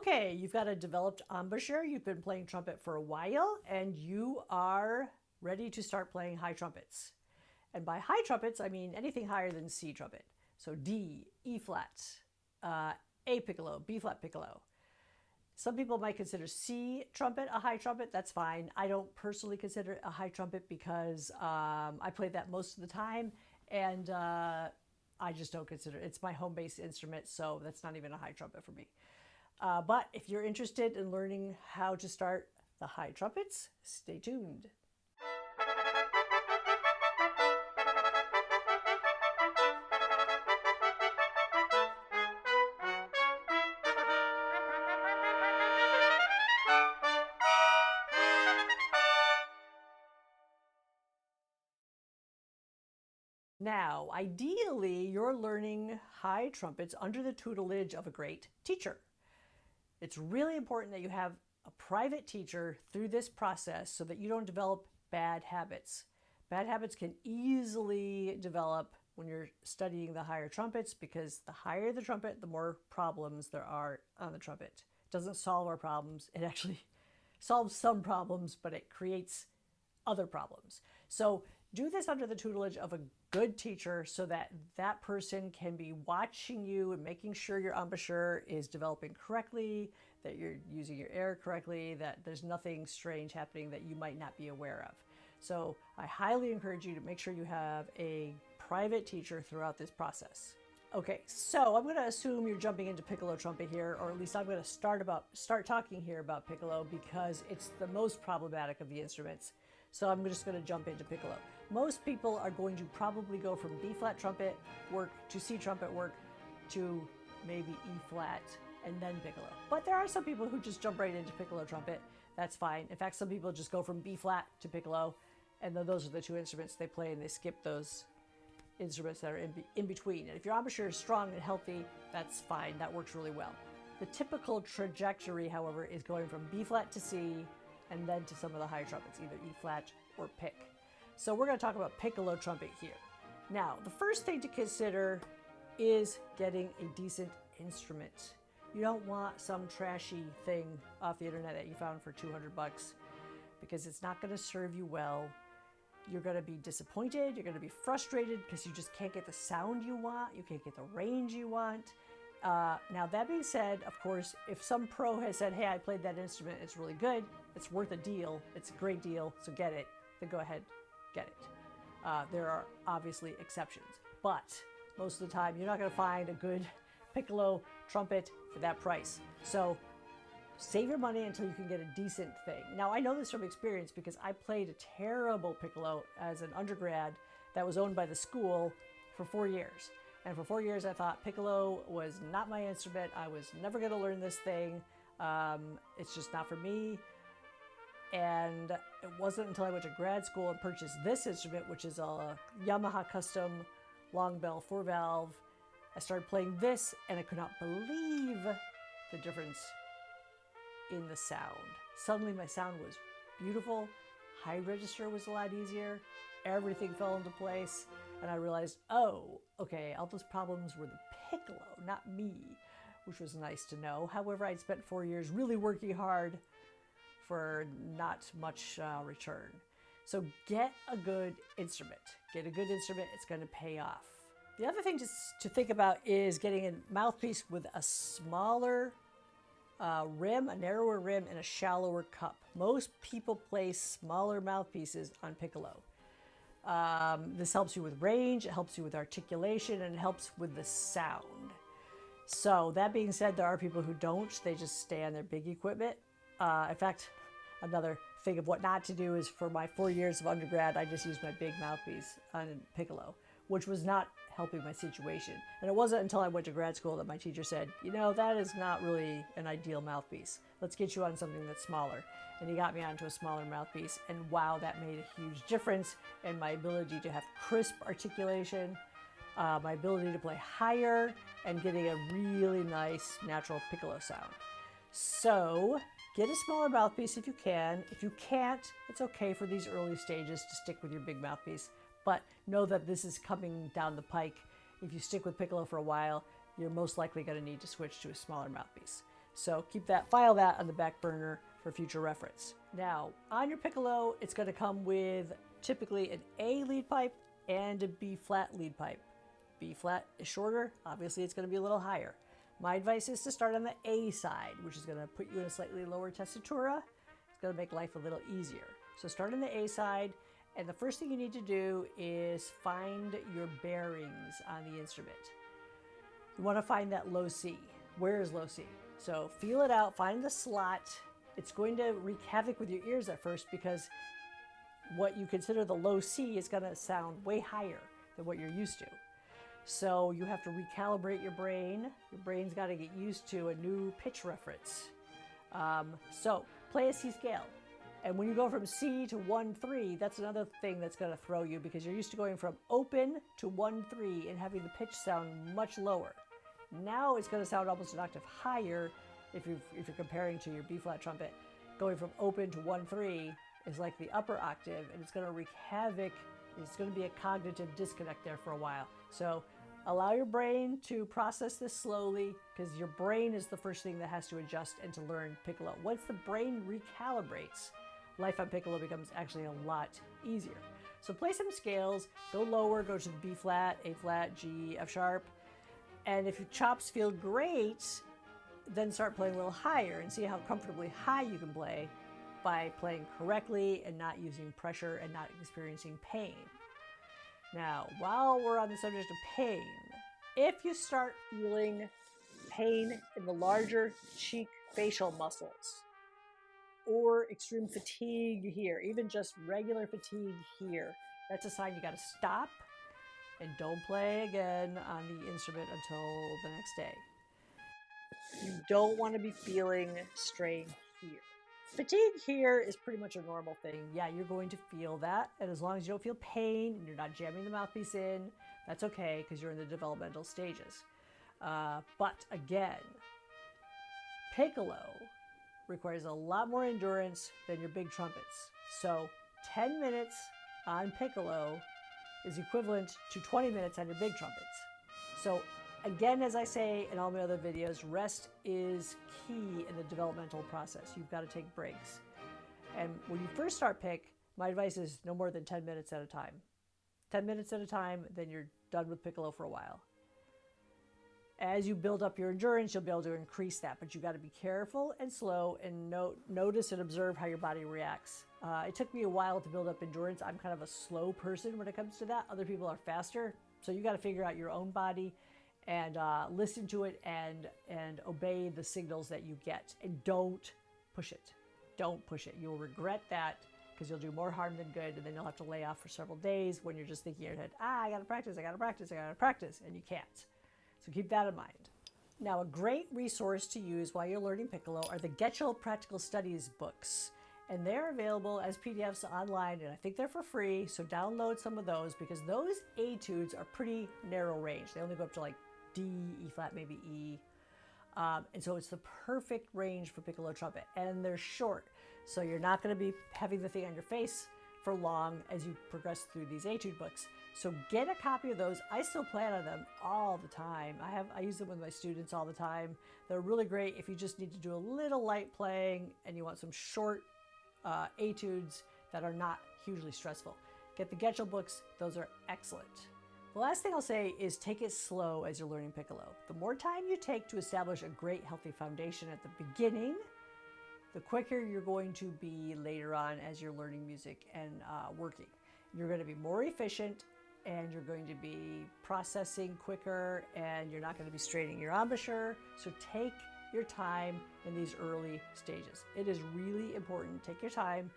Okay, you've got a developed embouchure, you've been playing trumpet for a while, and you are ready to start playing high trumpets. And by high trumpets, I mean anything higher than C trumpet. So D, E flat, A piccolo, B flat piccolo. Some people might consider C trumpet a high trumpet. That's fine. I don't personally consider it a high trumpet because I play that most of the time, and I just don't consider it. It's my home-based instrument, so that's not even a high trumpet for me. But if you're interested in learning how to start the high trumpets, stay tuned. Now, ideally, you're learning high trumpets under the tutelage of a great teacher. It's really important that you have a private teacher through this process so that you don't develop bad habits. Bad habits can easily develop when you're studying the higher trumpets because the higher the trumpet, the more problems there are on the trumpet. It doesn't solve our problems. It actually solves some problems, but it creates other problems. So do this under the tutelage of a good teacher so that that person can be watching you and making sure your embouchure is developing correctly, that you're using your air correctly, that there's nothing strange happening that you might not be aware of. So I highly encourage you to make sure you have a private teacher throughout this process. Okay, so I'm going to assume you're jumping into piccolo trumpet here, or at least I'm going to start talking here about piccolo because it's the most problematic of the instruments. So I'm just going to jump into piccolo. Most people are going to probably go from B flat trumpet work to C trumpet work to maybe E flat and then piccolo. But there are some people who just jump right into piccolo trumpet. That's fine. In fact, some people just go from B flat to piccolo, and then those are the two instruments they play, and they skip those instruments that are in between. And if your embouchure is strong and healthy, that's fine. That works really well. The typical trajectory, however, is going from B flat to C and then to some of the higher trumpets, either E flat or pick. So we're going to talk about piccolo trumpet here. Now, the first thing to consider is getting a decent instrument. You don't want some trashy thing off the internet that you found for 200 bucks because it's not going to serve you well. You're going to be disappointed, you're going to be frustrated because you just can't get the sound you want, you can't get the range you want. Now that being said, of course, if some pro has said, hey, I played that instrument, it's really good, it's worth a deal, it's a great deal, so get it, then go ahead, get it. There are obviously exceptions, but most of the time you're not going to find a good piccolo trumpet for that price. So save your money until you can get a decent thing. Now, I know this from experience because I played a terrible piccolo as an undergrad that was owned by the school for 4 years. And for 4 years, I thought piccolo was not my instrument. I was never going to learn this thing. It's just not for me. And it wasn't until I went to grad school and purchased this instrument, which is a Yamaha custom long bell 4-valve. I started playing this, and I could not believe the difference in the sound. Suddenly my sound was beautiful, high register was a lot easier, everything fell into place, and I realized, oh, okay, all those problems were the piccolo, not me, which was nice to know. However, I'd spent 4 years really working hard for not much return. So get a good instrument. Get a good instrument, it's going to pay off. The other thing to think about is getting a mouthpiece with a smaller rim, a narrower rim, and a shallower cup. Most people play smaller mouthpieces on piccolo. This helps you with range, it helps you with articulation, and it helps with the sound. So that being said, there are people who don't. They just stay on their big equipment. In fact, another thing of what not to do is for my 4 years of undergrad, I just used my big mouthpiece on piccolo, which was not helping my situation. And it wasn't until I went to grad school that my teacher said, you know, that is not really an ideal mouthpiece. Let's get you on something that's smaller. And he got me onto a smaller mouthpiece, and wow, that made a huge difference in my ability to have crisp articulation, my ability to play higher, and getting a really nice natural piccolo sound. So get a smaller mouthpiece if you can. If you can't, it's okay for these early stages to stick with your big mouthpiece. But know that this is coming down the pike. If you stick with piccolo for a while, you're most likely going to need to switch to a smaller mouthpiece. So file that on the back burner for future reference. Now, on your piccolo, it's going to come with typically an A lead pipe and a B flat lead pipe. B flat is shorter, obviously it's going to be a little higher. My advice is to start on the A side, which is going to put you in a slightly lower tessitura. It's going to make life a little easier. So start on the A side, and the first thing you need to do is find your bearings on the instrument. You want to find that low C. Where is low C? So feel it out, find the slot. It's going to wreak havoc with your ears at first because what you consider the low C is going to sound way higher than what you're used to. So you have to recalibrate your brain. Your brain's got to get used to a new pitch reference. So play a C scale. And when you go from C to 1-3, that's another thing that's going to throw you because you're used to going from open to 1-3 and having the pitch sound much lower. Now it's going to sound almost an octave higher if you're comparing to your B flat trumpet. Going from open to 1-3 is like the upper octave, and it's going to wreak havoc. It's going to be a cognitive disconnect there for a while. So allow your brain to process this slowly because your brain is the first thing that has to adjust and to learn piccolo. Once the brain recalibrates, life on piccolo becomes actually a lot easier. So play some scales, go lower, go to the B flat, A flat, G, F sharp. And if your chops feel great, then start playing a little higher and see how comfortably high you can play by playing correctly and not using pressure and not experiencing pain. Now, while we're on the subject of pain, if you start feeling pain in the larger cheek facial muscles or extreme fatigue here, even just regular fatigue here, that's a sign you got to stop and don't play again on the instrument until the next day. You don't want to be feeling strain here. Fatigue here is pretty much a normal thing. Yeah, you're going to feel that. And as long as you don't feel pain and you're not jamming the mouthpiece in, that's okay because you're in the developmental stages. But again, piccolo requires a lot more endurance than your big trumpets. So 10 minutes on piccolo is equivalent to 20 minutes on your big trumpets. So again, as I say in all my other videos, rest is key in the developmental process. You've got to take breaks. And when you first start pick, my advice is no more than 10 minutes at a time. 10 minutes at a time, then you're done with piccolo for a while. As you build up your endurance, you'll be able to increase that, but you got to be careful and slow and notice and observe how your body reacts. It took me a while to build up endurance. I'm kind of a slow person when it comes to that. Other people are faster. So you got to figure out your own body and listen to it and obey the signals that you get. And don't push it. Don't push it. You'll regret that because you'll do more harm than good, and then you'll have to lay off for several days when you're just thinking in your head, I got to practice, I got to practice, I got to practice, and you can't. So keep that in mind. Now, a great resource to use while you're learning piccolo are the Getchell Practical Studies books. And they're available as PDFs online, and I think they're for free, so download some of those because those etudes are pretty narrow range. They only go up to like D, E flat, maybe E. And so it's the perfect range for piccolo trumpet. And they're short, so you're not going to be having the thing on your face for long as you progress through these etude books. So get a copy of those. I still play on them all the time. I use them with my students all the time. They're really great if you just need to do a little light playing and you want some short etudes that are not hugely stressful. Get the Getchell books. Those are excellent. The last thing I'll say is take it slow as you're learning piccolo. The more time you take to establish a great healthy foundation at the beginning, the quicker you're going to be later on as you're learning music and working. You're going to be more efficient and you're going to be processing quicker and you're not going to be straining your embouchure. So take your time in these early stages. It is really important. Take your time.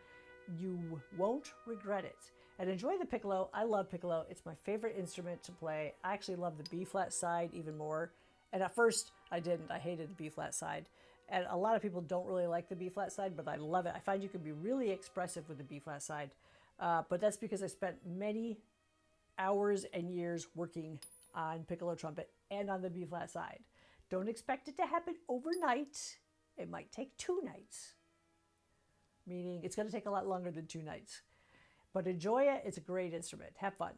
You won't regret it. And enjoy the piccolo. I love piccolo. It's my favorite instrument to play. I actually love the B flat side even more. And at first I didn't. I hated the B flat side. And a lot of people don't really like the B flat side, but I love it. I find you can be really expressive with the B flat side. But that's because I spent many hours and years working on piccolo trumpet and on the B flat side. Don't expect it to happen overnight. It might take 2 nights, meaning it's going to take a lot longer than 2 nights. But enjoy it. It's a great instrument. Have fun.